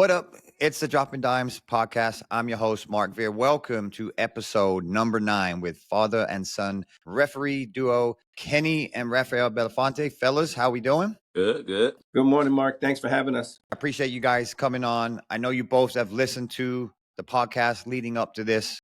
What up? It's the Dropping Dimes podcast. I'm your host, Mark Veer. Welcome to episode number 9 with father and son referee duo Kenny and Raphael Belinfante. Fellas, how we doing? Good. Good morning, Mark. Thanks for having us. I appreciate you guys coming on. I know you both have listened to the podcast leading up to this.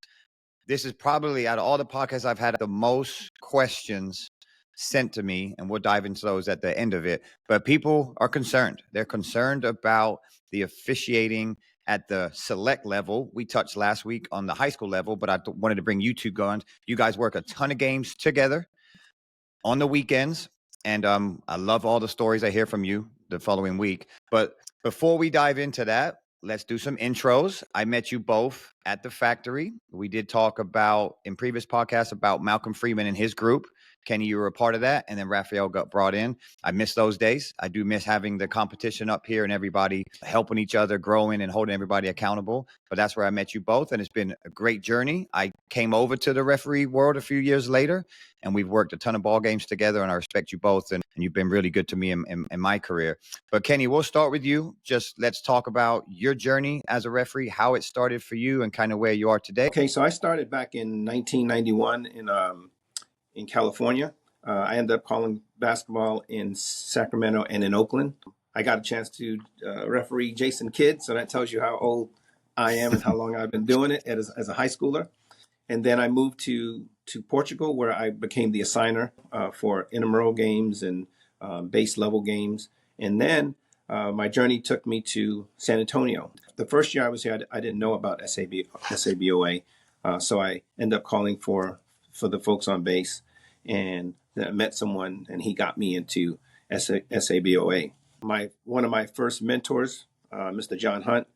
This is probably, out of all the podcasts I've had, the most questions sent to me, and we'll dive into those at the end of it. But people are concerned. They're concerned about the officiating at the select level. We touched last week on the high school level, but I wanted to bring you two going. You guys work a ton of games together on the weekends, and I love all the stories I hear from you the following week. But before we dive into that, let's do some intros. I met you both at the factory. We did talk about, in previous podcasts, about Malcolm Freeman and his group. Kenny, you were a part of that, and then Raphael got brought in. I miss those days. I do miss having the competition up here and everybody helping each other, growing and holding everybody accountable. But that's where I met you both, and it's been a great journey. I came over to the referee world a few years later, and we've worked a ton of ball games together, and I respect you both, and you've been really good to me in my career. But Kenny, we'll start with you. Just let's talk about your journey as a referee, how it started for you, and kind of where you are today. Okay, so I started back in 1991 in California. I ended up calling basketball in Sacramento and in Oakland. I got a chance to referee Jason Kidd, so that tells you how old I am and how long I've been doing it as a high schooler. And then I moved to Portugal, where I became the assigner for intramural games and base level games. And then my journey took me to San Antonio. The first year I was here, I didn't know about SABOA, so I ended up calling for the folks on base, and then I met someone, and he got me into SABOA. One of my first mentors, Mr. John Hunt,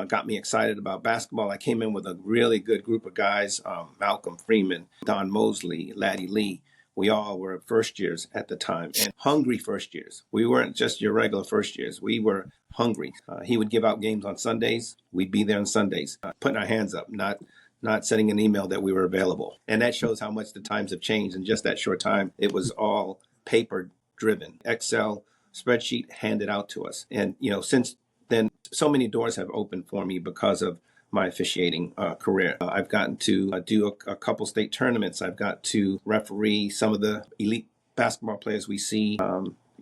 got me excited about basketball. I came in with a really good group of guys, Malcolm Freeman, Don Mosley, Laddie Lee. We all were first years at the time, and hungry first years. We weren't just your regular first years. We were hungry. He would give out games on Sundays. We'd be there on Sundays, putting our hands up, not sending an email that we were available. And that shows how much the times have changed in just that short time. It was all paper driven, Excel spreadsheet handed out to us. And, since then, so many doors have opened for me because of my officiating career. I've gotten to do a couple state tournaments. I've got to referee some of the elite basketball players we see,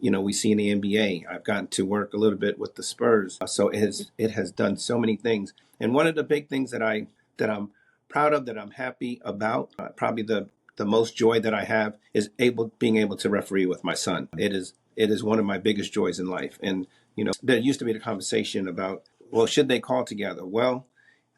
we see in the NBA. I've gotten to work a little bit with the Spurs. So it has done so many things. And one of the big things that I'm proud of, that I'm happy about, probably the most joy that I have, is being able to referee with my son. It is one of my biggest joys in life. And there used to be the conversation about, well, should they call together? Well,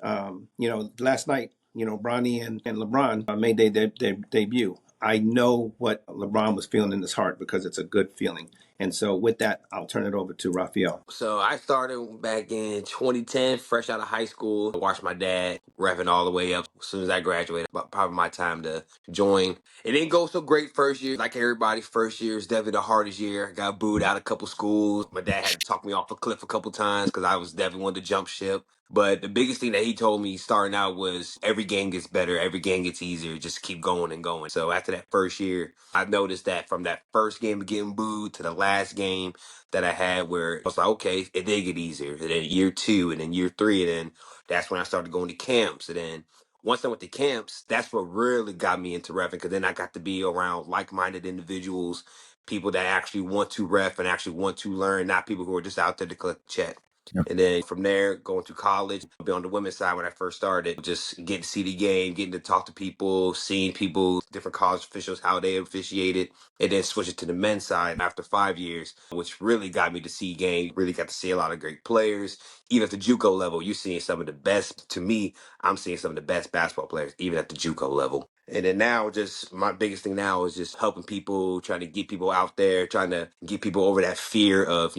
last night, Bronny and LeBron made their debut. I know what LeBron was feeling in his heart, because it's a good feeling. And so with that, I'll turn it over to Raphael. So I started back in 2010, fresh out of high school. I watched my dad revving all the way up as soon as I graduated. Probably my time to join. It didn't go so great first year. Like everybody, first year is definitely the hardest year. I got booed out a couple schools. My dad had to talk me off a cliff a couple times because I was definitely wanted to jump ship. But the biggest thing that he told me starting out was every game gets better, every game gets easier, just keep going and going. So after that first year, I noticed that from that first game of getting booed to the last game that I had, where I was like, okay, it did get easier. And then year 2, and then year 3, and then that's when I started going to camps. And then once I went to camps, that's what really got me into reffing, because then I got to be around like-minded individuals, people that actually want to ref and actually want to learn, not people who are just out there to collect a check. Yep. And then from there, going to college, be on the women's side when I first started, just getting to see the game, getting to talk to people, seeing people, different college officials, how they officiated, and then switching to the men's side after 5 years, which really got me to see game. Really got to see a lot of great players. Even at the JUCO level, you're seeing some of the best. To me, I'm seeing some of the best basketball players, even at the JUCO level. And then now, just my biggest thing now is just helping people, trying to get people out there, trying to get people over that fear of,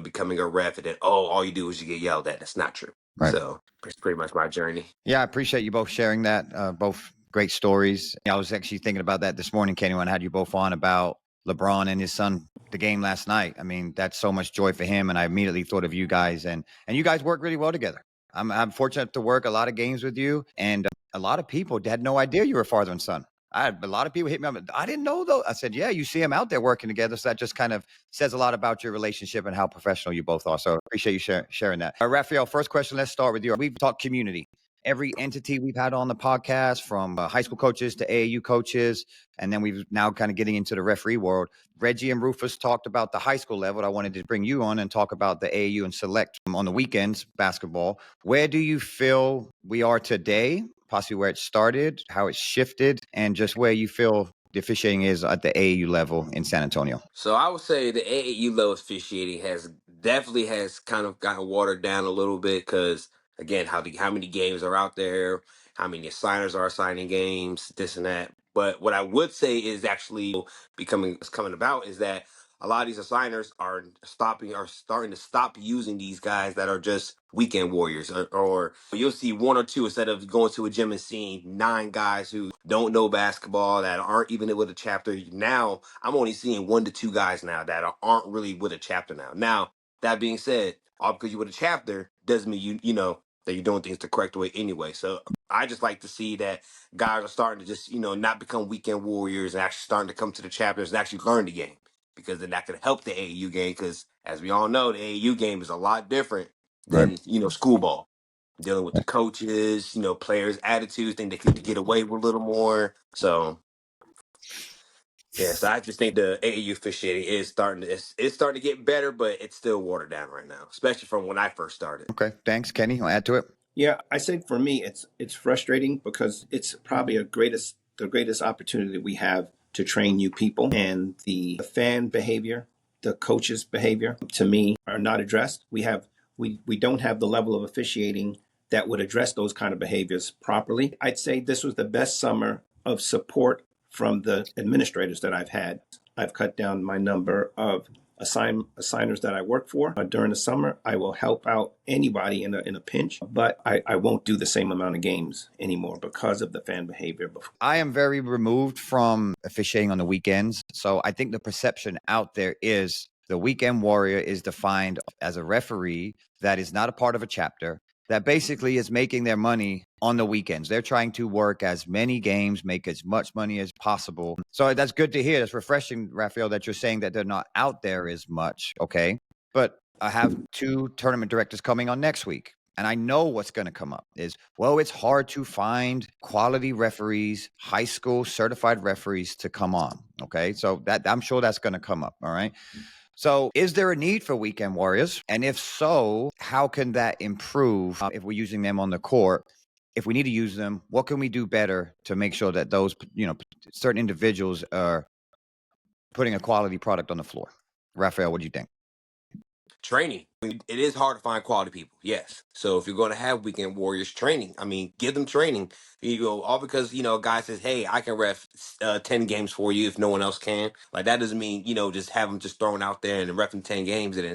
becoming a ref, and then, all you do is you get yelled at. That's not true. Right. So it's pretty much my journey. Yeah, I appreciate you both sharing that. Both great stories. I was actually thinking about that this morning, Kenny, when I had you both on about LeBron and his son, the game last night. I mean, that's so much joy for him. And I immediately thought of you guys, and you guys work really well together. I'm fortunate to work a lot of games with you, and a lot of people had no idea you were father and son. I had a lot of people hit me up. I didn't know though. I said, yeah, you see them out there working together. So that just kind of says a lot about your relationship and how professional you both are. So appreciate you sharing that. Raphael, first question, let's start with you. We've talked community. Every entity we've had on the podcast, from high school coaches to AAU coaches, and then we've now kind of getting into the referee world. Reggie and Rufus talked about the high school level. I wanted to bring you on and talk about the AAU and select on the weekends basketball. Where do you feel we are today, possibly where it started, how it shifted, and just where you feel the officiating is at the AAU level in San Antonio? So I would say the AAU level officiating has kind of gotten watered down a little bit because again, how many games are out there, how many assigners are assigning games, this and that. But what I would say is actually coming about is that a lot of these assigners are starting to stop using these guys that are just weekend warriors, or you'll see one or two instead of going to a gym and seeing 9 guys who don't know basketball that aren't even with a chapter. Now I'm only seeing 1 to 2 guys now that aren't really with a chapter now. Now that being said, all because you're with a chapter doesn't mean you know that you're doing things the correct way anyway. So I just like to see that guys are starting to just not become weekend warriors and actually starting to come to the chapters and actually learn the game, because then that could help the AAU game. Because as we all know, the AAU game is a lot different Right. than school ball. Dealing with the coaches, players' attitudes, think they could get away with a little more. So yeah, so I just think the AAU officiating is it's starting to get better, but it's still watered down right now, especially from when I first started. Okay. Thanks, Kenny. I'll add to it. Yeah, I say for me, it's frustrating because it's probably the greatest opportunity we have to train new people, and the fan behavior, the coaches' behavior, to me, are not addressed. We don't have the level of officiating that would address those kind of behaviors properly. I'd say this was the best summer of support from the administrators that I've had. I've cut down my number of assigners that I work for during the summer. I will help out anybody in a pinch, but I won't do the same amount of games anymore because of the fan behavior. I am very removed from officiating on the weekends. So I think the perception out there is the weekend warrior is defined as a referee that is not a part of a chapter, that basically is making their money on the weekends. They're trying to work as many games, make as much money as possible. So that's good to hear. That's refreshing, Raphael, that you're saying that they're not out there as much. Okay. But I have 2 tournament directors coming on next week. And I know what's going to come up is, well, it's hard to find quality referees, high school certified referees to come on. Okay. So that I'm sure that's going to come up. All right. So is there a need for weekend warriors? And if so, how can that improve if we're using them on the court? If we need to use them, what can we do better to make sure that those, certain individuals are putting a quality product on the floor? Raphael, what do you think? Training. It is hard to find quality people, yes. So if you're going to have weekend warriors, training, I mean, give them training. You go all because a guy says, "Hey, I can ref 10 games for you if no one else can." Like that doesn't mean just have them just thrown out there and refing 10 games, and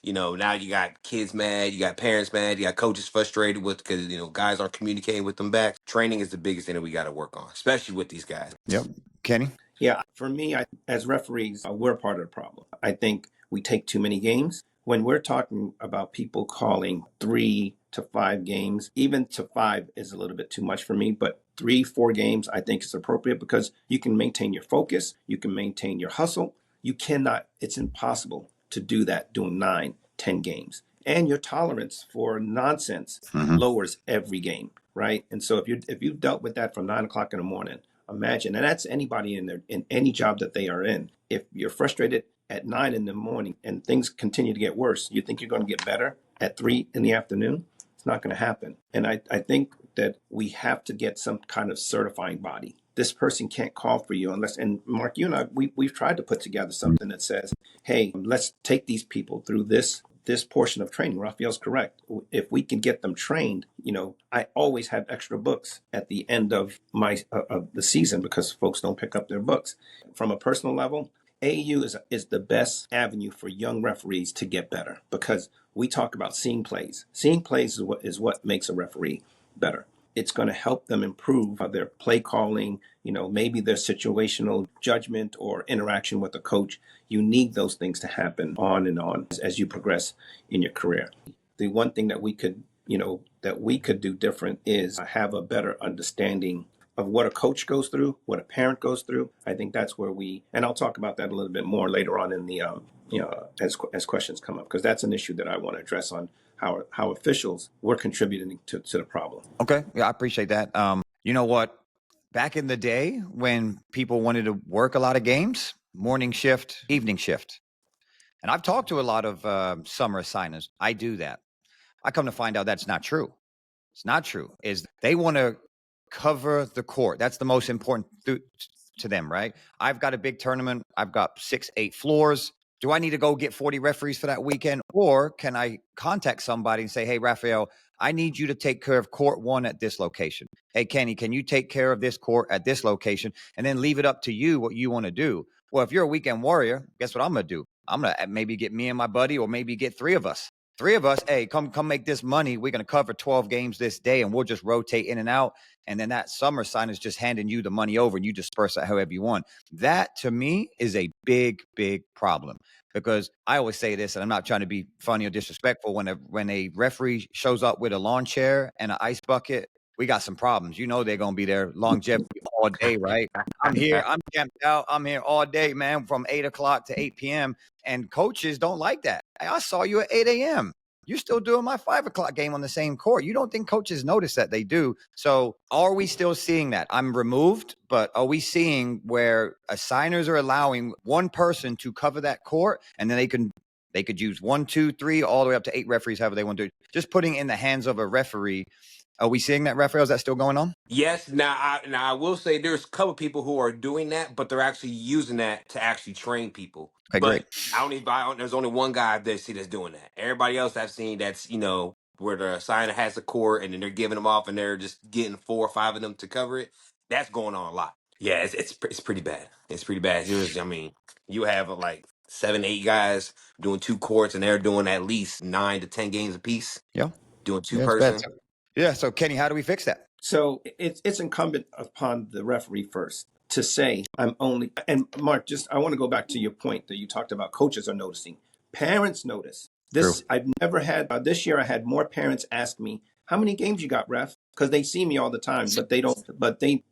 then now you got kids mad, you got parents mad, you got coaches frustrated with because guys aren't communicating with them back. Training is the biggest thing that we got to work on, especially with these guys. Yep. Kenny? Yeah, for me, as referees, we're part of the problem. I think we take too many games. When we're talking about people calling 3 to 5 games, even to 5 is a little bit too much for me, but 3, 4 games I think is appropriate because you can maintain your focus, you can maintain your hustle. It's impossible to do that doing 9, 10 games. And your tolerance for nonsense lowers every game, right? And so if you've dealt with that from 9 o'clock in the morning, imagine, and that's anybody in any job that they are in. If you're frustrated at 9 in the morning and things continue to get worse, you think you're going to get better at 3 in the afternoon? It's not going to happen. And I think that we have to get some kind of certifying body. This person can't call for you unless, and Mark, you and I, we've tried to put together something that says, hey, let's take these people through this portion of training. Raphael's correct. If we can get them trained, I always have extra books at the end of the season because folks don't pick up their books. From a personal level, AAU is the best avenue for young referees to get better because we talk about seeing plays. Seeing plays is what makes a referee better. It's going to help them improve their play calling, maybe their situational judgment or interaction with the coach. You need those things to happen on and on as you progress in your career. The one thing that we could do different is have a better understanding of what a coach goes through, what a parent goes through. I think that's where and I'll talk about that a little bit more later on in the, as questions come up, because that's an issue that I want to address on how officials were contributing to the problem. Okay. Yeah, I appreciate that. You know what? Back in the day when people wanted to work a lot of games, morning shift, evening shift. And I've talked to a lot of summer assigners. I do that. I come to find out that's not true. It's not true. Is they want to cover the court. That's the most important to them, right? I've got a big tournament. I've got 6, 8 floors. Do I need to go get 40 referees for that weekend? Or can I contact somebody and say, hey, Raphael, I need you to take care of court 1 at this location. Hey, Kenny, can you take care of this court at this location? And then leave it up to you what you want to do. Well, if you're a weekend warrior, guess what I'm going to do? I'm going to maybe get me and my buddy, or maybe get 3 of us. 3 of us, hey, come make this money. We're going to cover 12 games this day, and we'll just rotate in and out. And then that summer sign is just handing you the money over, and you disperse it however you want. That, to me, is a big, big problem. Because I always say this, and I'm not trying to be funny or disrespectful, when a referee shows up with a lawn chair and an ice bucket, we got some problems. You know they're going to be there longevity all day, right? I'm here. I'm camped out. I'm here all day, man, from 8 o'clock to 8 p.m. And coaches don't like that. I saw you at 8 a.m. You're still doing my 5 o'clock game on the same court. You don't think coaches notice that? They do. So are we still seeing that? I'm removed, but are we seeing where assigners are allowing one person to cover that court, and then they could use 1, 2, 3, all the way up to 8 referees, however they want to do it, just putting it in the hands of a referee? Are we seeing that, Raphael? Is that still going on? Yes. Now I will say there's a couple people who are doing that, but they're actually using that to actually train people. Okay, great. But there's only one guy that see that's doing that. Everybody else I've seen that's, where the signer has the court and then they're giving them off and they're just getting 4 or 5 of them to cover it. That's going on a lot. Yeah, it's pretty bad. It's pretty bad. You have like 7, 8 guys doing 2 courts, and they're doing at least 9 to 10 games apiece. Yeah. Doing 2 Yeah, it's bad. person. Yeah. So, Kenny, how do we fix that? So it's incumbent upon the referee first to say, I'm only, and Mark, I want to go back to your point that you talked about coaches are noticing. Parents notice. True. I've never had, this year I had more parents ask me, how many games you got, ref? Because they see me all the time,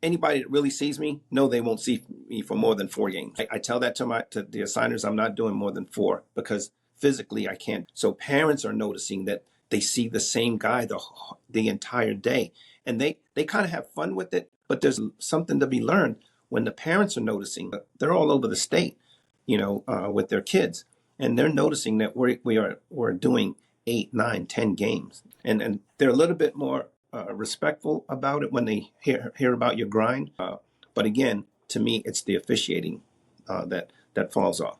anybody that really sees me, no, they won't see me for more than 4 games. I tell that to the assigners, I'm not doing more than 4 because physically I can't. So parents are noticing that they see the same guy the entire day. And they kind of have fun with it, but there's something to be learned when the parents are noticing. They're all over the state, with their kids, and they're noticing that we're doing 8, 9, 10 games, and they're a little bit more respectful about it when they hear about your grind. But again, to me, it's the officiating that falls off.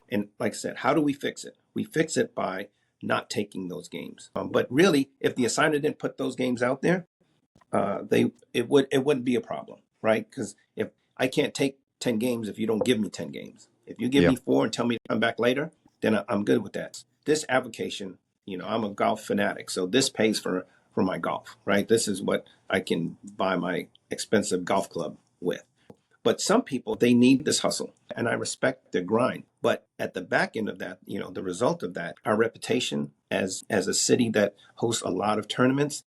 And like I said, how do we fix it? We fix it by not taking those games. But really, if the assigner didn't put those games out there, it wouldn't be a problem, right? Because if I can't take 10 games if you don't give me 10 games. If you give me 4 and tell me to come back later, then I'm good with that. This avocation, I'm a golf fanatic, so this pays for my golf, right? This is what I can buy my expensive golf club with. But some people, they need this hustle, and I respect their grind. But at the back end of that, the result of that, our reputation as a city that hosts a lot of tournaments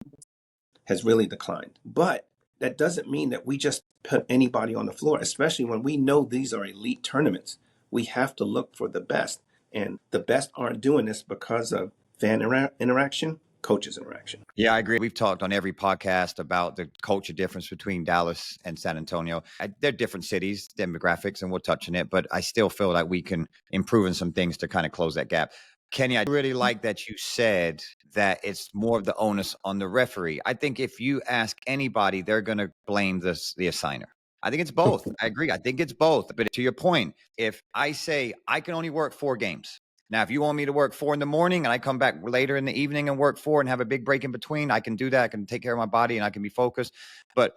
has really declined. But that doesn't mean that we just put anybody on the floor, especially when we know these are elite tournaments. We have to look for the best. And the best aren't doing this because of fan interaction, coaches interaction. Yeah, I agree. We've talked on every podcast about the culture difference between Dallas and San Antonio. They're different cities, demographics, and we'll touch on it, but I still feel like we can improve in some things to kind of close that gap. Kenny, I really like that you said that it's more of the onus on the referee. I think if you ask anybody, they're going to blame the assigner. I think it's both. I agree. I think it's both. But to your point, if I say I can only work 4 games, now, if you want me to work 4 in the morning and I come back later in the evening and work 4 and have a big break in between, I can do that. I can take care of my body and I can be focused. But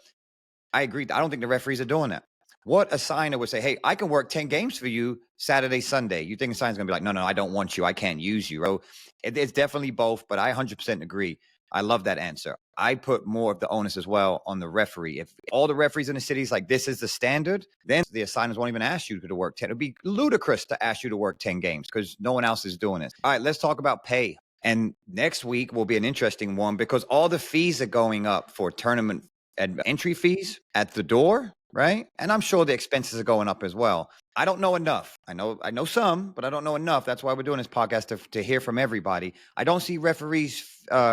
I agree. I don't think the referees are doing that. What assigner would say, hey, I can work 10 games for you Saturday, Sunday? You think the assigner's going to be like, no, I don't want you. I can't use you. So it's definitely both, but I 100% agree. I love that answer. I put more of the onus as well on the referee. If all the referees in the cities like this is the standard, then the assigners won't even ask you to work 10. It'd be ludicrous to ask you to work 10 games because no one else is doing it. All right, let's talk about pay. And next week will be an interesting one because all the fees are going up for tournament entry fees at the door, right? And I'm sure the expenses are going up as well. I don't know enough. I know some, but I don't know enough. That's why we're doing this podcast to hear from everybody. I don't see referees'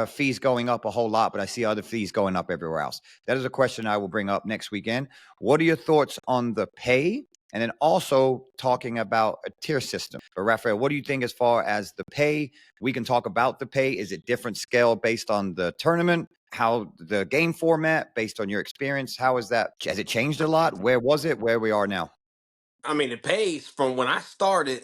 fees going up a whole lot, but I see other fees going up everywhere else. That is a question I will bring up next weekend. What are your thoughts on the pay? And then also talking about a tier system. But Raphael, what do you think as far as the pay? We can talk about the pay. Is it different scale based on the tournament? How the game format based on your experience? How is that? Has it changed a lot? Where was it? Where we are now? I mean, it pays from when I started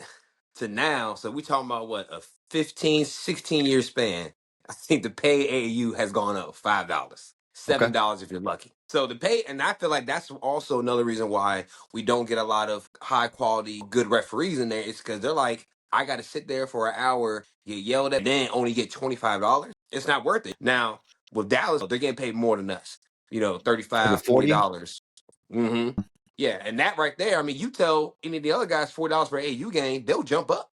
to now. So we talking about what, a 15, 16 year span. I think the pay AAU has gone up $5, Okay. $7 if you're lucky. So the pay, and I feel like that's also another reason why we don't get a lot of high quality, good referees in there. It's because they're like, I got to sit there for an hour, get yelled at, and then only get $25. It's not worth it. Now with Dallas, they're getting paid more than us. You know, Is it 35, 40? $40. Mm-hmm. Yeah, and that right there, I mean, you tell any of the other guys $40 for AU game, they'll jump up.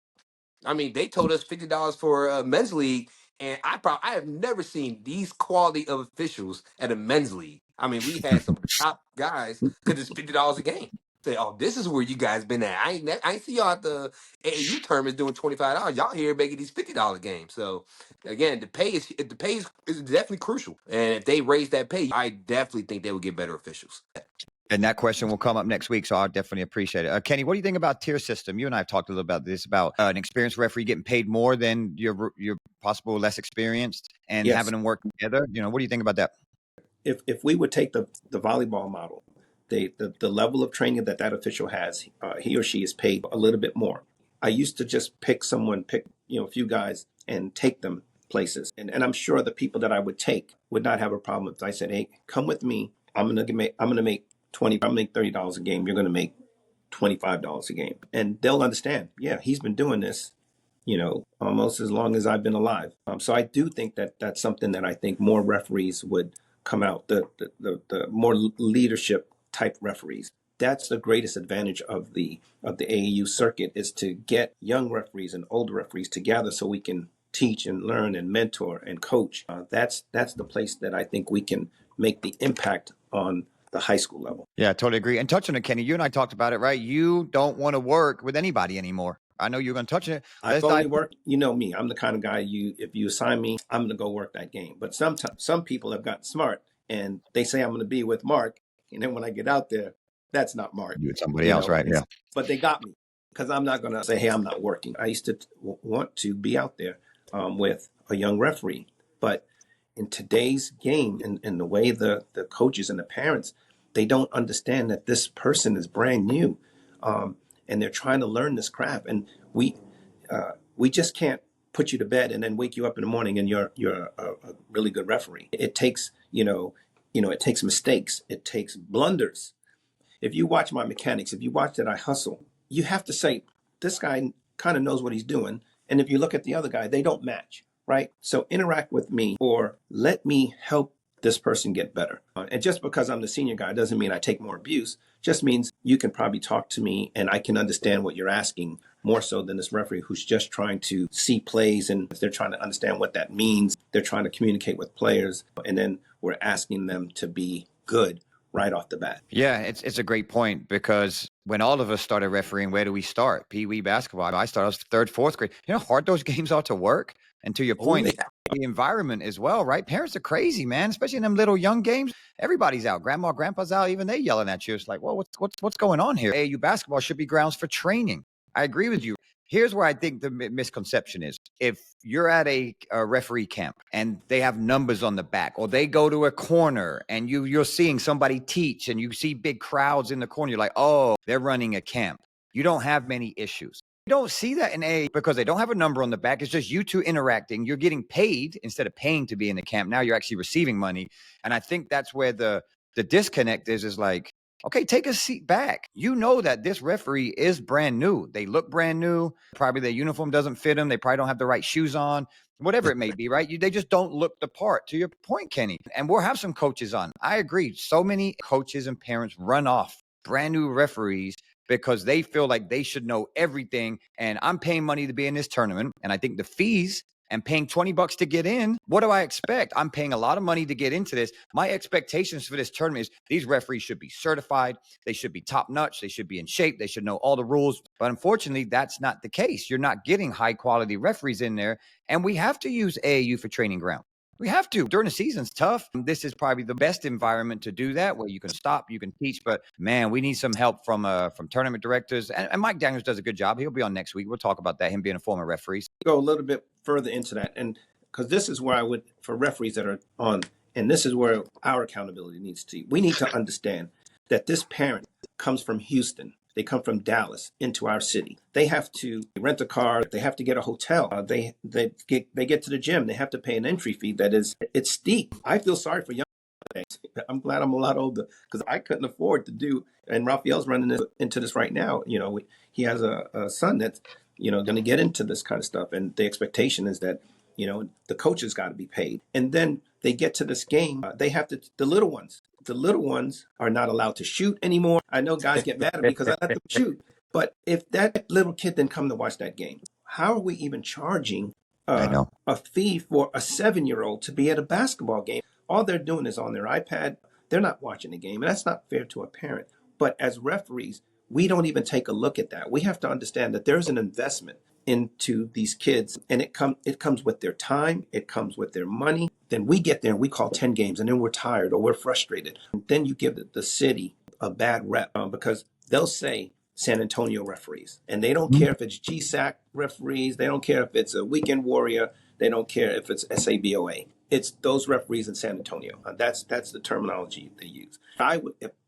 I mean, they told us $50 for a men's league, and I have never seen these quality of officials at a men's league. I mean, we had some top guys because it's $50 a game. Say, oh, this is where you guys been at. I ain't see y'all at the AAU tournaments doing $25. Y'all here making these $50 games. So again, the pay is definitely crucial, and if they raise that pay, I definitely think they would get better officials. And that question will come up next week, so I'll definitely appreciate it. Kenny, what do you think about tier system? You and I have talked a little about this, about an experienced referee getting paid more than your possible less experienced and Yes. having them work together. What do you think about that? If we would take the volleyball model, the level of training that official has, he or she is paid a little bit more. I used to just pick a few guys and take them places, and I'm sure the people that I would take would not have a problem if I said, "Hey, come with me. I'm gonna make $30 a game. You're gonna make $25 a game," and they'll understand. Yeah, he's been doing this, almost as long as I've been alive. So I do think that that's something that I think more referees would come out, the more leadership type referees. That's the greatest advantage of the AAU circuit, is to get young referees and older referees together so we can teach and learn and mentor and coach. That's the place that I think we can make the impact on the high school level. Yeah, I totally agree. And touching on it, Kenny, you and I talked about it, right? You don't want to work with anybody anymore. I know you're going to touch it. I've only worked, you know me, I'm the kind of guy, if you assign me, I'm going to go work that game. But sometimes some people have gotten smart and they say I'm going to be with Mark. And then when I get out there, that's not Mark. You with somebody else, right? Yeah. But they got me, because I'm not going to say, hey, I'm not working. I used to want to be out there with a young referee. But in today's game, and the way the coaches and the parents, they don't understand that this person is brand new. And they're trying to learn this craft, and we just can't put you to bed and then wake you up in the morning and you're a really good referee. It takes it takes mistakes, it takes blunders. If you watch my mechanics, if you watch that I hustle, you have to say, this guy kind of knows what he's doing, and if you look at the other guy, they don't match, right? So interact with me, or let me help this person get better. And just because I'm the senior guy doesn't mean I take more abuse. Just means you can probably talk to me and I can understand what you're asking, more so than this referee who's just trying to see plays, and they're trying to understand what that means. They're trying to communicate with players, and then we're asking them to be good right off the bat. Yeah, it's a great point, because when all of us started refereeing, where do we start? Pee wee basketball. I started, I was third, fourth grade. You know how hard those games are to work? And to your point, the environment as well, right? Parents are crazy, man, especially in them little young games. Everybody's out. Grandma, grandpa's out. Even they yelling at you. It's like, well, what's going on here? AAU basketball should be grounds for training. I agree with you. Here's where I think the misconception is. If you're at a referee camp and they have numbers on the back, or they go to a corner and you're seeing somebody teach and you see big crowds in the corner, you're like, oh, they're running a camp. You don't have many issues. You don't see that in AA because they don't have a number on the back. It's just you two interacting. You're getting paid instead of paying to be in the camp. Now you're actually receiving money. And I think that's where the disconnect is like, okay, take a seat back. You know that this referee is brand new. They look brand new. Probably their uniform doesn't fit them. They probably don't have the right shoes on, whatever it may be, right? They just don't look the part, to your point, Kenny. And we'll have some coaches on. I agree. So many coaches and parents run off brand new referees because they feel like they should know everything. And I'm paying money to be in this tournament. And I think the fees and paying $20 to get in, what do I expect? I'm paying a lot of money to get into this. My expectations for this tournament is these referees should be certified. They should be top notch. They should be in shape. They should know all the rules. But unfortunately, that's not the case. You're not getting high quality referees in there. And we have to use AAU for training ground. We have to. During the season's tough. This is probably the best environment to do that, where you can stop, you can teach. But man, we need some help from tournament directors. And Mike Daniels does a good job. He'll be on next week. We'll talk about that. Him being a former referee. Go a little bit further into that, and because this is where I would, for referees that are on, and this is where our accountability needs to. We need to understand that this parent comes from Houston. They come from Dallas into our city. They have to rent a car. They have to get a hotel. They get to the gym. They have to pay an entry fee it's steep. I feel sorry for young. I'm glad I'm a lot older because I couldn't afford to do. And Raphael's running into this right now. He has a son that's going to get into this kind of stuff, and the expectation is that the coaches got to be paid. And then they get to this game. They have to. The little ones are not allowed to shoot anymore. I know guys get mad at me because I let them shoot. But if that little kid didn't come to watch that game, how are we even charging a fee for a 7-year-old to be at a basketball game? All they're doing is on their iPad. They're not watching the game. And that's not fair to a parent. But as referees, we don't even take a look at that. We have to understand that there's an investment into these kids, and it comes with their time, it comes with their money. Then we get there and we call 10 games, and then we're tired or we're frustrated. And then you give the city a bad rep because they'll say San Antonio referees, and they don't care if it's GSAC referees, they don't care if it's a Weekend Warrior, they don't care if it's SABOA. It's those referees in San Antonio. That's the terminology they use.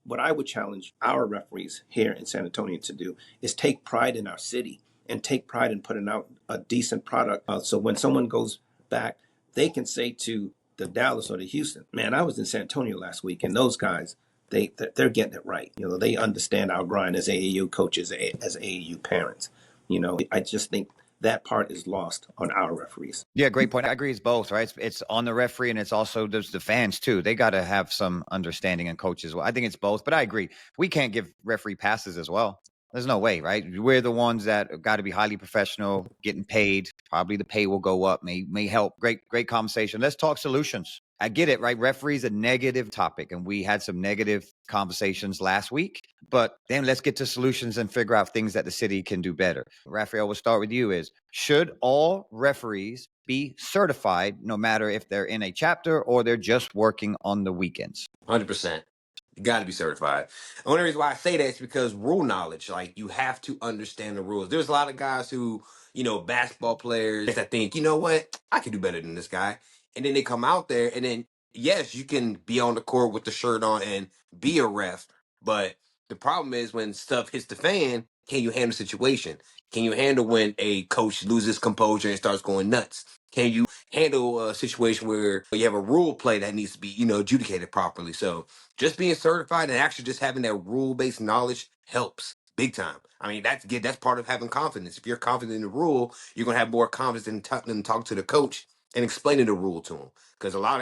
What I would challenge our referees here in San Antonio to do is take pride in our city and take pride in putting out a decent product. So when someone goes back, they can say to the Dallas or the Houston, man, I was in San Antonio last week, and those guys, they're getting it right. They understand our grind as AAU coaches, as AAU parents. I just think that part is lost on our referees. Yeah, great point. I agree. It's both, right? It's on the referee, and it's also there's the fans too. They got to have some understanding, and coaches. Well, I think it's both, but I agree. We can't give referee passes as well. There's no way, right? We're the ones that got to be highly professional, getting paid. Probably the pay will go up, may help. Great conversation. Let's talk solutions. I get it, right? Referee's a negative topic, and we had some negative conversations last week, but then let's get to solutions and figure out things that the city can do better. Raphael, we'll start with you. Should all referees be certified, no matter if they're in a chapter or they're just working on the weekends? 100%. You got to be certified. The only reason why I say that is because rule knowledge. Like, you have to understand the rules. There's a lot of guys who, basketball players that think, you know what, I can do better than this guy. And then they come out there, and then, yes, you can be on the court with the shirt on and be a ref. But the problem is when stuff hits the fan, can you handle the situation? Can you handle when a coach loses composure and starts going nuts? Can you handle a situation where you have a rule play that needs to be, adjudicated properly? So just being certified and actually just having that rule-based knowledge helps big time. I mean, that's part of having confidence. If you're confident in the rule, you're gonna have more confidence in talking to the coach and explaining the rule to him. Because a lot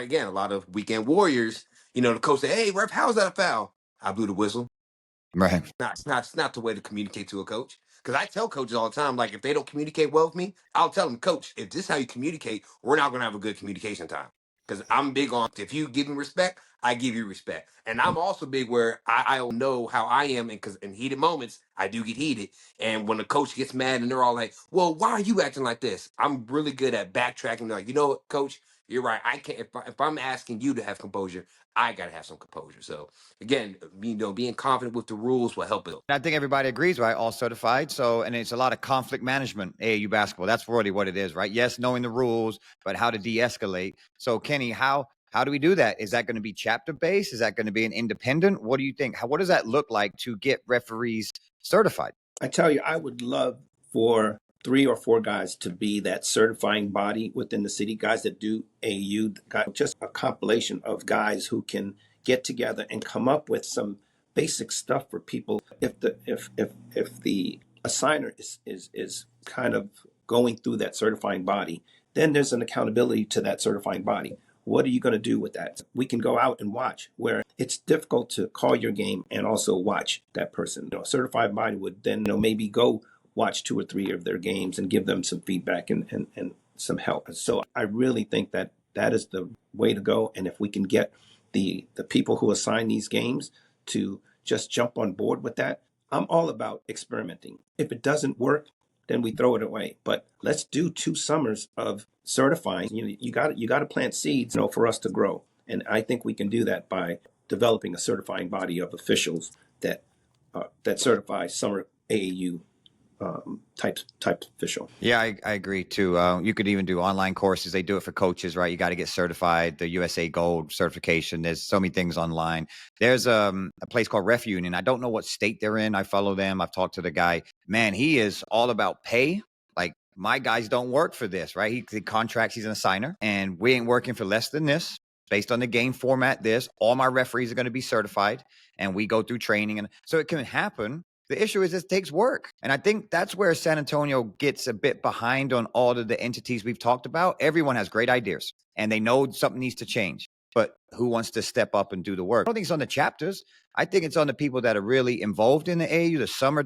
of weekend warriors, the coach say, "Hey, ref, how's that a foul?" I blew the whistle. Right. It's not the way to communicate to a coach. Because I tell coaches all the time, like, if they don't communicate well with me, I'll tell them, Coach, if this is how you communicate, we're not going to have a good communication time. Because I'm big on, if you give me respect, I give you respect. And I'm also big where I know how I am. And because in heated moments, I do get heated. And when the coach gets mad and they're all like, well, why are you acting like this? I'm really good at backtracking. Like, you know what, Coach, you're right. I can't, if I'm asking you to have composure, I got to have some composure. So again, being confident with the rules will help it. I think everybody agrees, right? All certified. So, and it's a lot of conflict management, AAU basketball. That's really what it is, right? Yes, knowing the rules, but how to de-escalate. So, Kenny, how do we do that? Is that going to be chapter based? Is that going to be an independent? What do you think? What does that look like to get referees certified? I tell you, I would love for 3 or 4 guys to be that certifying body within the city, guys that do AU, just a compilation of guys who can get together and come up with some basic stuff for people. If the assigner is kind of going through that certifying body, then there's an accountability to that certifying body. What are you going to do with that? We can go out and watch, where it's difficult to call your game and also watch that person. A certified body would then maybe go watch 2 or 3 of their games and give them some feedback and some help. So I really think that that is the way to go. And if we can get the people who assign these games to just jump on board with that, I'm all about experimenting. If it doesn't work, then we throw it away. But let's do 2 summers of certifying. You got to plant seeds, for us to grow. And I think we can do that by developing a certifying body of officials that certify summer AAU type official. Yeah, I agree too. You could even do online courses. They do it for coaches, right? You got to get certified, the USA Gold certification. There's so many things online. There's a place called Ref Union. I don't know what state they're in. I follow them. I've talked to the guy. Man, he is all about pay. Like, my guys don't work for this, right? He contracts, he's an assigner, and we ain't working for less than this. Based on the game format, all my referees are going to be certified, and we go through training. And so it can happen. The issue is it takes work. And I think that's where San Antonio gets a bit behind on all of the entities we've talked about. Everyone has great ideas and they know something needs to change, but who wants to step up and do the work? I don't think it's on the chapters. I think it's on the people that are really involved in the AAU,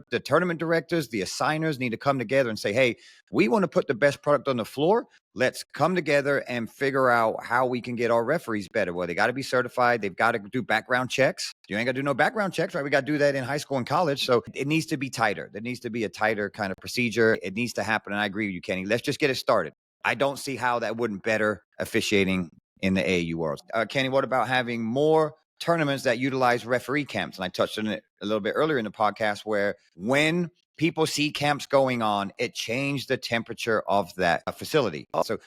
the tournament directors, the assigners need to come together and say, hey, we want to put the best product on the floor. Let's come together and figure out how we can get our referees better. Well, they got to be certified. They've got to do background checks. You ain't got to do no background checks, right? We got to do that in high school and college. So it needs to be tighter. There needs to be a tighter kind of procedure. It needs to happen. And I agree with you, Kenny. Let's just get it started. I don't see how that wouldn't better officiating in the AAU world. Kenny, what about having more tournaments that utilize referee camps? And I touched on it a little bit earlier in the podcast, where when people see camps going on, it changed the temperature of that facility. So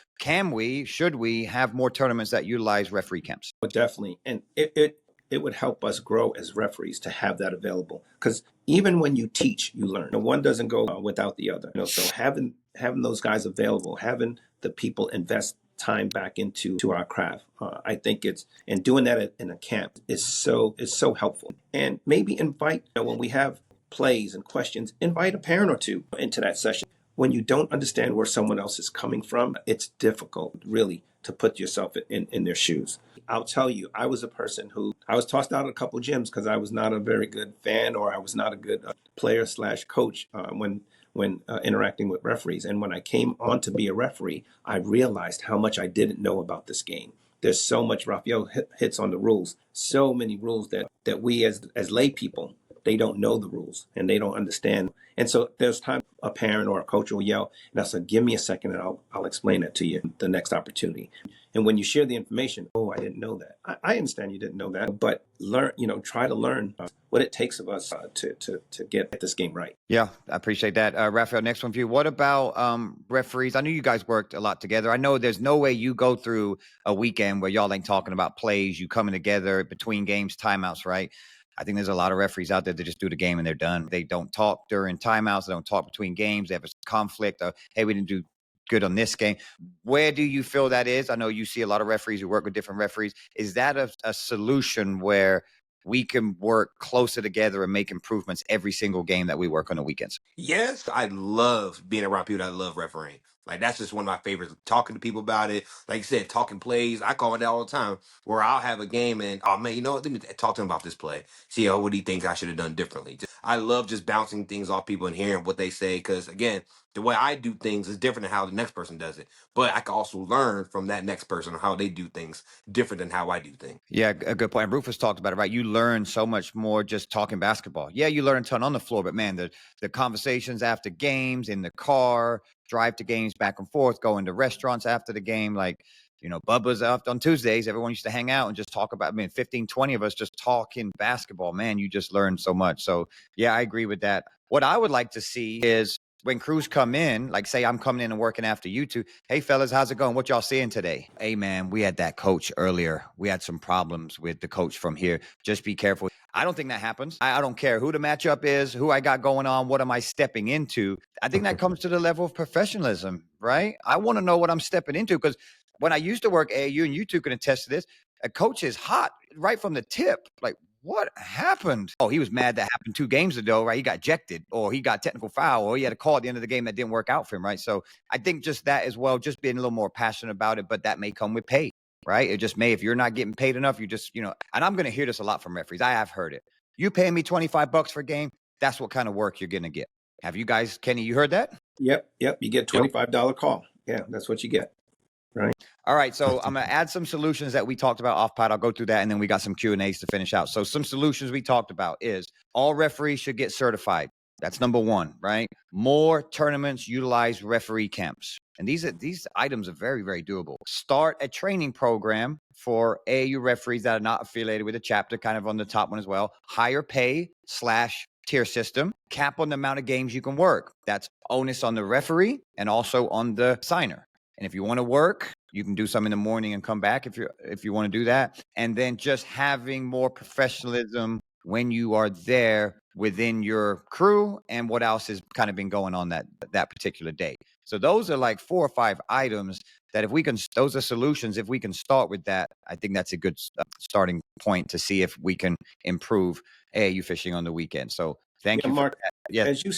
should we have more tournaments that utilize referee camps? But definitely. And it would help us grow as referees to have that available. Because even when you teach, you learn. One doesn't go without the other. So having those guys available, having the people invest time back into our craft, I think and doing that in a camp is so helpful. And maybe invite, when we have plays and questions, invite a parent or two into that session. When you don't understand where someone else is coming from, it's difficult really to put yourself in their shoes. I'll tell you, I was a person who I was tossed out of a couple gyms because I was not a very good fan, or I was not a good player/coach when interacting with referees. And when I came on to be a referee, I realized how much I didn't know about this game. There's so much. Raphael hits on the rules. So many rules that we as lay people, they don't know the rules and they don't understand. And so there's time a parent or a coach will yell, and I said, give me a second and I'll explain that to you the next opportunity. And when you share the information, oh, I didn't know that. I understand you didn't know that, but try to learn what it takes of us to get this game right. Yeah, I appreciate that. Raphael, next one for you. What about referees? I know you guys worked a lot together. I know there's no way you go through a weekend where y'all ain't talking about plays, you coming together between games, timeouts, right? I think there's a lot of referees out there that just do the game and they're done. They don't talk during timeouts. They don't talk between games. They have a conflict of, hey, we didn't do good on this game. Where do you feel that is? I know you see a lot of referees who work with different referees. Is that a solution where we can work closer together and make improvements every single game that we work on the weekends? Yes, I love being around people that love refereeing. Like, that's just one of my favorites. Talking to people about it. Like you said, talking plays. I call it that all the time, where I'll have a game and, oh man, you know what? Let me talk to him about this play. See, what he thinks I should have done differently. I love just bouncing things off people and hearing what they say. Because again, the way I do things is different than how the next person does it. But I can also learn from that next person on how they do things different than how I do things. Yeah, a good point. Rufus talked about it, right? You learn so much more just talking basketball. Yeah, you learn a ton on the floor, but man, the conversations after games, in the car, drive to games back and forth, going to restaurants after the game, like, Bubba's up on Tuesdays. Everyone used to hang out and just talk about, 15, 20 of us just talking basketball. Man, you just learn so much. So yeah, I agree with that. What I would like to see is when crews come in, like say I'm coming in and working after you two. Hey fellas, how's it going? What y'all seeing today? Hey man, we had that coach earlier. We had some problems with the coach from here. Just be careful. I don't think that happens. I don't care who the matchup is, who I got going on, what am I stepping into. I think that comes to the level of professionalism, right? I want to know what I'm stepping into, because when I used to work AAU, and you two can attest to this, a coach is hot right from the tip. Like, what happened? Oh, he was mad that happened 2 games ago, right? He got ejected, or he got technical foul, or he had a call at the end of the game that didn't work out for him, right? So I think just that as well, just being a little more passionate about it, but that may come with pay, right? It just may, if you're not getting paid enough, you just, and I'm going to hear this a lot from referees. I have heard it. You paying me $25 for a game, that's what kind of work you're going to get. Have you guys, Kenny, you heard that? Yep. You get $25 call. Yeah, that's what you get. Right. All right, so I'm gonna add some solutions that we talked about off pod. I'll go through that, and then we got some Q&As to finish out. So some solutions we talked about is all referees should get certified. That's number one, right? More tournaments utilize referee camps. And these items are very, very doable. Start a training program for AAU referees that are not affiliated with a chapter, kind of on the top one as well. Higher pay / tier system. Cap on the amount of games you can work. That's onus on the referee and also on the signer. And if you want to work, you can do some in the morning and come back if you want to do that. And then just having more professionalism when you are there within your crew and what else has kind of been going on that particular day. So those are like 4 or 5 items that if we can, those are solutions. If we can start with that, I think that's a good starting point to see if we can improve AAU fishing on the weekend. So thank you, Mark. for that. Yeah. As you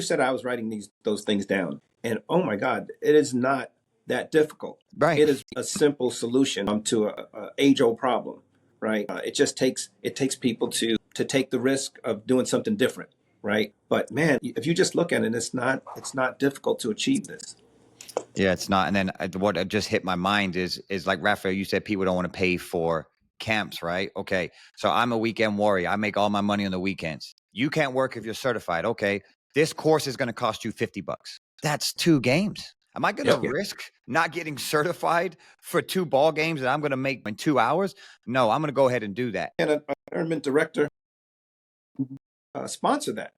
said, I was writing those things down, and oh my God, it is not that difficult. Right. It is a simple solution to a age-old problem, right? It just takes people to take the risk of doing something different, right? But man, if you just look at it, it's not difficult to achieve this. Yeah, it's not. And then what just hit my mind is like, Raphael, you said people don't want to pay for camps, right? Okay, so I'm a weekend warrior. I make all my money on the weekends. You can't work if you're certified. Okay, this course is going to cost you $50. That's 2 games. Am I going to risk not getting certified for 2 ball games that I'm going to make in 2 hours? No, I'm going to go ahead and do that. And a tournament director sponsor that.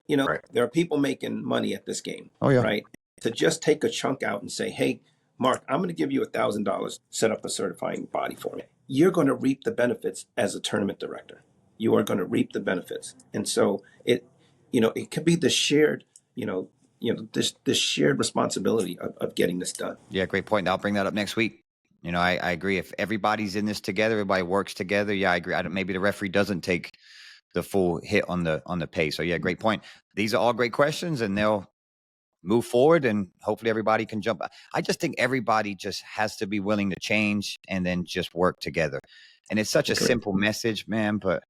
You know, there are people making money at this game. Oh yeah. Right. To just take a chunk out and say, hey, Mark, I'm going to give you $1,000, set up a certifying body for me. You're going to reap the benefits as a tournament director. You are going to reap the benefits. And so it could be the shared, this shared responsibility of getting this done. Yeah, great point. I'll bring that up next week. I agree. If everybody's in this together, everybody works together. Yeah, I agree. Maybe the referee doesn't take the full hit on the pay. So yeah, great point. These are all great questions, and they'll move forward, and hopefully everybody can jump. I just think everybody just has to be willing to change and then just work together. And it's such a simple message, man, but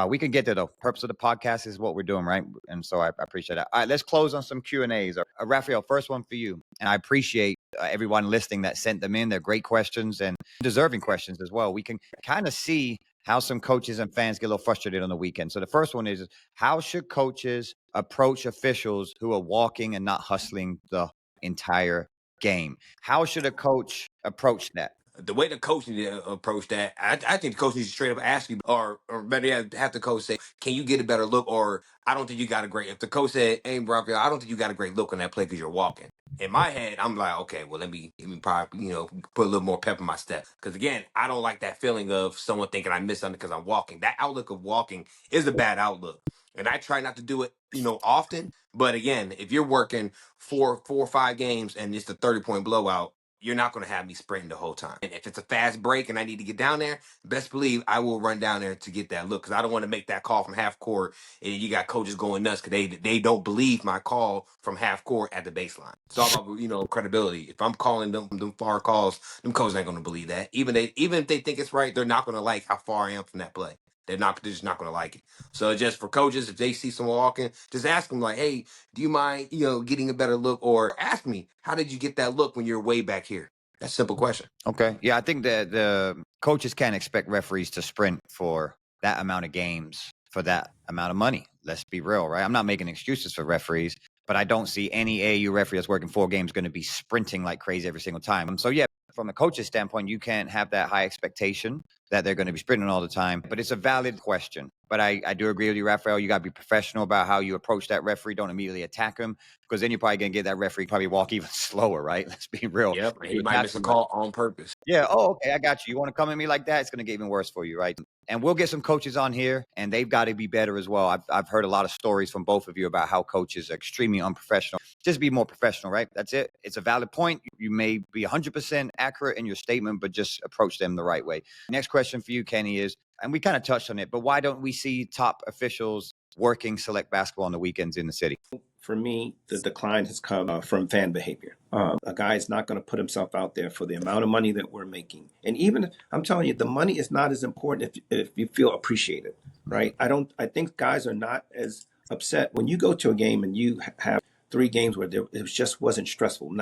we can get there though. Purpose of the podcast is what we're doing, right? And so I appreciate that. All right, let's close on some Q&As. Raphael, first one for you. And I appreciate everyone listening that sent them in. They're great questions and deserving questions as well. We can kind of see how some coaches and fans get a little frustrated on the weekend. So the first one is, how should coaches approach officials who are walking and not hustling the entire game? How should a coach approach that? The way the coach need to approach that, I think the coach needs to straight up ask you, or better yet, have the coach say, "Can you get a better look?" Or, "I don't think you got a great." If the coach said, "Hey, Raphael, I don't think you got a great look on that play because you're walking." In my head, I'm like, okay, well, let me probably put a little more pep in my step, because again, I don't like that feeling of someone thinking I missed something because I'm walking. That outlook of walking is a bad outlook, and I try not to do it, often. But again, if you're working four or 5 games and it's a 30-point blowout, you're not going to have me sprinting the whole time. And if it's a fast break and I need to get down there, best believe I will run down there to get that look, because I don't want to make that call from half court and you got coaches going nuts because they don't believe my call from half court at the baseline. It's all about credibility. If I'm calling them far calls, them coaches ain't going to believe that. Even if they think it's right, they're not going to like how far I am from that play. They're just not going to like it. So just for coaches, if they see someone walking, just ask them like, "Hey, do you mind, getting a better look?" Or ask me, "How did you get that look when you're way back here?" That's a simple question. Okay. Yeah, I think that the coaches can't expect referees to sprint for that amount of games for that amount of money. Let's be real, right? I'm not making excuses for referees, but I don't see any AAU referee that's working 4 games going to be sprinting like crazy every single time. So yeah, from a coach's standpoint, you can't have that high expectation that they're going to be sprinting all the time. But it's a valid question. But I do agree with you, Raphael. You got to be professional about how you approach that referee. Don't immediately attack him, because then you're probably going to get that referee probably walk even slower, right? Let's be real. Yep, he might miss a call on purpose. Yeah. Oh, okay. I got you. You want to come at me like that? It's going to get even worse for you, right? And we'll get some coaches on here, and they've got to be better as well. I've heard a lot of stories from both of you about how coaches are extremely unprofessional. Just be more professional, right? That's it. It's a valid point. You may be 100% accurate in your statement, but just approach them the right way. Next question for you, Kenny, is, and we kind of touched on it, but why don't we see top officials working select basketball on the weekends in the city? For me, the decline has come from fan behavior. A guy is not going to put himself out there for the amount of money that we're making. And even, I'm telling you, the money is not as important if you feel appreciated, right? I think guys are not as upset when you go to a game and you have three games where it just wasn't stressful.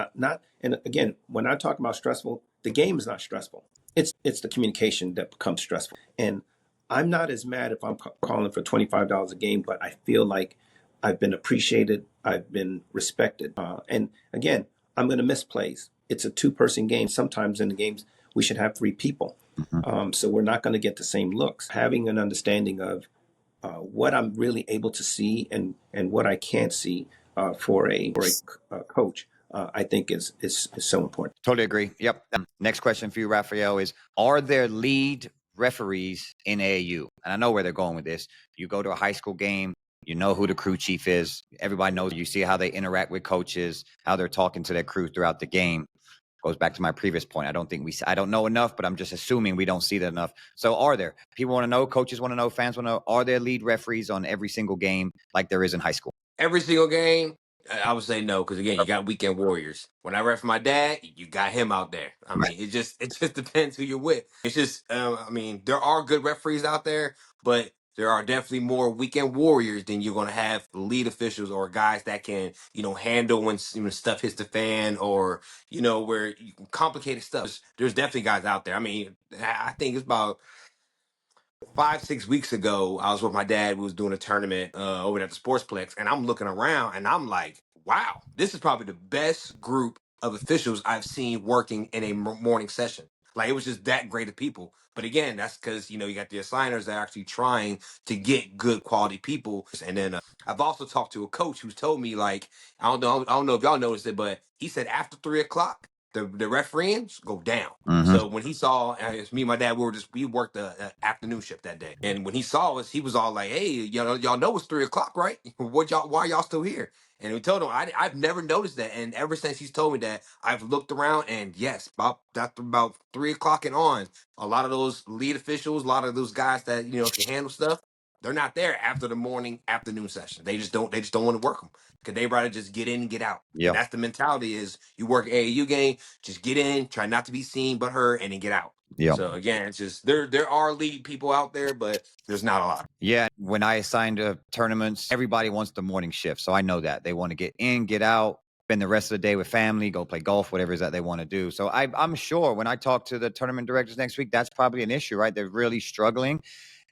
And again, when I talk about stressful, the game is not stressful. It's the communication that becomes stressful. And I'm not as mad if I'm calling for $25 a game, but I feel like I've been appreciated, I've been respected, and again, I'm going to miss plays. It's a two-person game. Sometimes in the games we should have three people, so we're not going to get the same looks. Having an understanding of what I'm really able to see and what I can't see for a coach, I think is so important. Totally agree. Yep. Next question for you, Raphael, is are there lead referees in AAU? And I know where they're going with this. You go to a high school game, you know who the crew chief is. Everybody knows. You see how they interact with coaches, how they're talking to their crew throughout the game. Goes back to my previous point. I don't know enough, but I'm just assuming we don't see that enough. So are there? People want to know, coaches want to know, fans want to know, are there lead referees on every single game like there is in high school? Every single game, I would say no, because again, you got weekend warriors. When I ref my dad, you got him out there. I mean, it just depends who you're with. It's just, I mean, there are good referees out there, but there are definitely more weekend warriors than you're gonna have lead officials or guys that can, handle when stuff hits the fan or where complicated stuff. There's definitely guys out there. I mean, I think it's about 5, 6 weeks ago, I was with my dad. We was doing a tournament over at the Sportsplex, and I'm looking around, and I'm like, "Wow, this is probably the best group of officials I've seen working in a morning session." Like it was just that great of people. But again, that's because you got the assigners that are actually trying to get good quality people. And then I've also talked to a coach who's told me like, I don't know if y'all noticed it, but he said after 3 o'clock, the referees go down. So when he saw it's me and my dad, we worked the afternoon shift that day, and when he saw us, he was all like, "Hey, y'all know it's 3 o'clock, right? Why y'all still here?" And we told him I've never noticed that, and ever since he's told me that, I've looked around, and yes, about 3 o'clock and on, a lot of those lead officials, a lot of those guys that can handle stuff, they're not there after the morning afternoon session. They just don't want to work them because they rather just get in and get out. And Yep. that's the mentality: is you work AAU game, just get in, try not to be seen but heard, and then get out. Yep. So again, it's just there are lead people out there, but there's not a lot. Yeah, when I assigned to tournaments, everybody wants the morning shift. So I know that they want to get in, get out, spend the rest of the day with family, go play golf, whatever it is that they want to do. So I'm sure when I talk to the tournament directors next week, that's probably an issue, right? They're really struggling.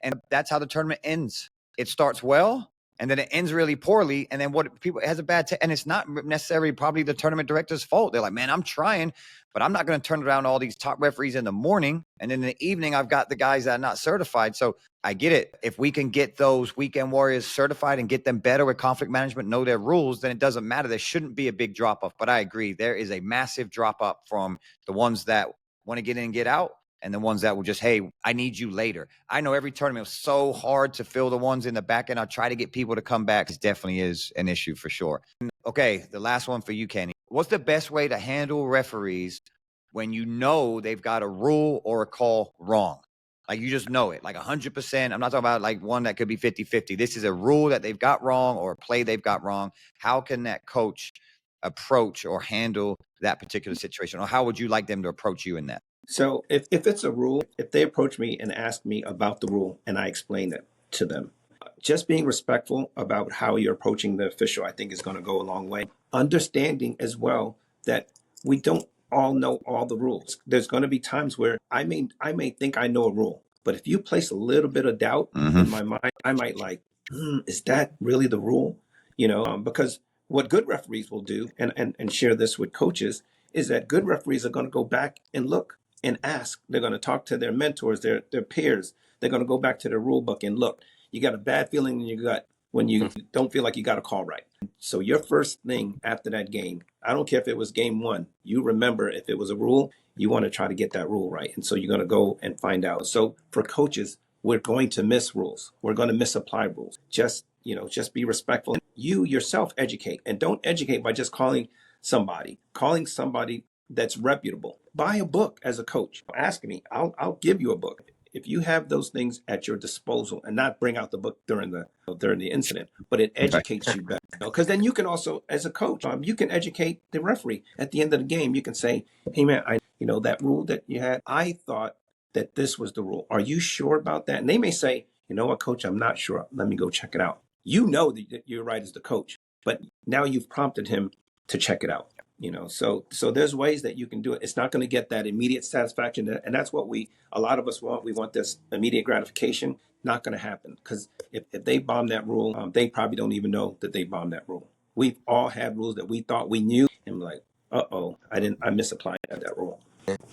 And that's how the tournament ends. It starts well, and then it ends really poorly. And then what people it has a bad and it's not necessarily probably the tournament director's fault. They're like, man, I'm trying, but I'm not going to turn around all these top referees in the morning. And in the evening, I've got the guys that are not certified. So I get it. If we can get those weekend warriors certified and get them better with conflict management, know their rules, then it doesn't matter. There shouldn't be a big drop off. But I agree. There is a massive drop up from the ones that want to get in and get out, and the ones that will just, hey, I need you later. I know every tournament was so hard to fill the ones in the back end. I'll try to get people to come back. It definitely is an issue for sure. Okay, the last one for you, Kenny. What's the best way to handle referees when you know they've got a rule or a call wrong? Like you just know it, like 100%. I'm not talking about like one that could be 50-50. This is a rule that they've got wrong or a play they've got wrong. How can that coach approach or handle that particular situation? Or how would you like them to approach you in that? So if it's a rule, if they approach me and ask me about the rule and I explain it to them, just being respectful about how you're approaching the official, I think is going to go a long way. Understanding as well that we don't all know all the rules. There's going to be times where I may think I know a rule, but if you place a little bit of doubt in my mind, I might like, is that really the rule? Because what good referees will do, and share this with coaches, is that good referees are going to go back and look and ask. They're going to talk to their mentors, their peers. They're going to go back to their rule book and look. You got a bad feeling in your gut when you don't feel like you got a call right. So your first thing after that game, I don't care if it was game one, you remember if it was a rule, you want to try to get that rule right. And so you're going to go and find out. So for coaches, we're going to miss rules. We're going to misapply rules. Just be respectful. You yourself educate, and don't educate by just calling somebody that's reputable. Buy a book as a coach. Ask me, I'll give you a book. If you have those things at your disposal, and not bring out the book during the incident, but it educates you better. Because then you can also, as a coach, you can educate the referee at the end of the game. You can say, hey man, that rule that you had, I thought that this was the rule. Are you sure about that? And they may say, you know what, coach, I'm not sure. Let me go check it out. You know that you're right as the coach. but now you've prompted him to check it out. So there's ways that you can do it. It's not going to get that immediate satisfaction, and that's what a lot of us want. We want this immediate gratification. Not going to happen, because if they bomb that rule, they probably don't even know that they bombed that rule. We've all had rules that we thought we knew, and like, I misapplied that rule.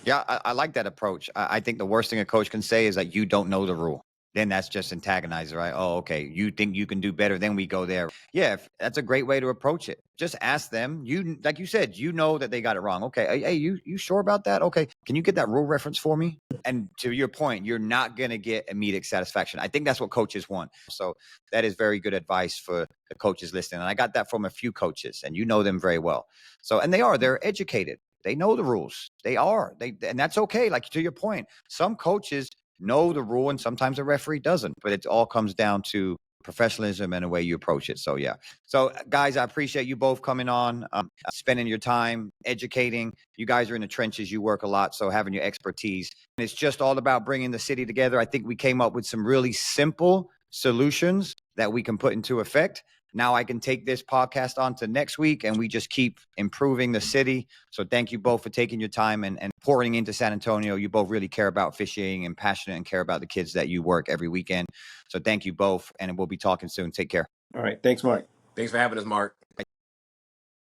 Yeah, I like that approach. I think the worst thing a coach can say is that you don't know the rule. Then that's just antagonizing, right? Oh, okay. You think you can do better, then we go there. Yeah, that's a great way to approach it. Just ask them. You, like you said, you know that they got it wrong. Okay, hey, you sure about that? Okay, can you get that rule reference for me? And to your point, you're not going to get immediate satisfaction. I think that's what coaches want. So that is very good advice for the coaches listening. And I got that from a few coaches, and you know them very well. So, and they're educated. They know the rules. And that's okay. Like, to your point, some coaches know the rule and sometimes the referee doesn't, but it all comes down to professionalism and the way you approach it. So, yeah. So, guys, I appreciate you both coming on, spending your time educating. You guys are in the trenches. You work a lot. So having your expertise. And it's just all about bringing the city together. I think we came up with some really simple solutions that we can put into effect. Now I can take this podcast on to next week, and we just keep improving the city. So thank you both for taking your time and pouring into San Antonio. You both really care about officiating and passionate and care about the kids that you work every weekend. So thank you both, and we'll be talking soon. Take care. All right. Thanks, Mark. Thanks for having us, Mark.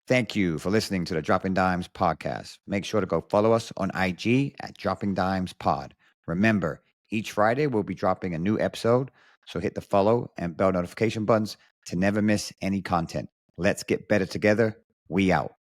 Thank you for listening to the Dropping Dimes podcast. Make sure to go follow us on IG at Dropping Dimes Pod. Remember, each Friday we'll be dropping a new episode, so hit the follow and bell notification buttons to never miss any content. Let's get better together. We out.